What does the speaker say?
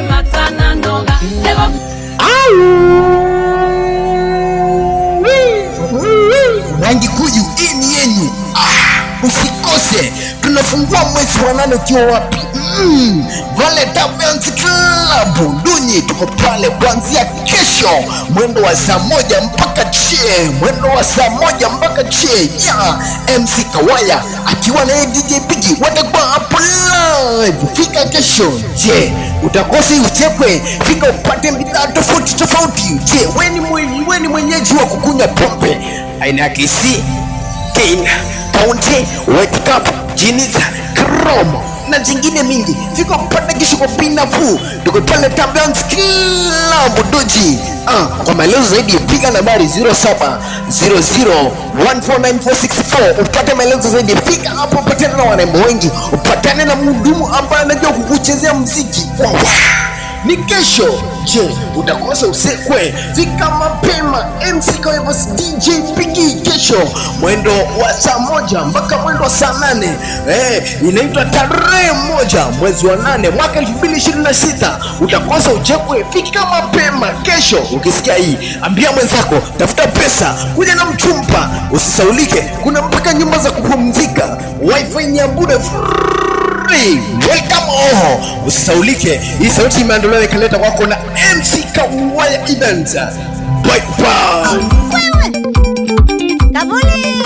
matana ndonga Rangi Kuju, hii ni yenyu. Usikose, tunafungua mwezi wa 8 ukiwa wapi? Vale Taverns Club Ndunyi, tuko pale kuanzia kesho mwendo wa saa 1 mpaka che ya MC Kawaya akiwa na DJ Bigi watakuwa hapo live. Fika kesho. Je, utakosi uchekwe? Fika upate bidhaa tofauti. Je, wewe ni mwenyeji wa kukunywa pombe aina ya KC, Kane, County, White Cup, Guinness, Chrome na zingine mingi. Fika upate kesho kwa bei nafuu. Tuko pale Taverns Club Ndunyi. Kwa maelezo zaidi piga nambari 0700149464 upate maelezo zaidi. Fika hapo upatane na warembo wengi, upatane na mhudumu ambaye anajua kukuchezea muziki. Ni kesho. Je, utakosa usekwe? Fika mapema. MC Kawaya DJ Bigi kesho mwendo wa saa 1 mpaka mwendo wa saa 8. Inaitwa tarehe 1 mwezi wa 8 mwaka 2026. Utakosa uchekwe? Fika mapema kesho. Ukisikia hii, ambia mwenzako, tafuta pesa, kuja na mchumba, usisaulike. Kuna mpaka nyumba za kupumzika, wifi ni bure. Welcome usisaulike. Hii sauti imeandaliwa ikaleta kwako na MC Kawaya Events. Bye bye. Wewe Kavuli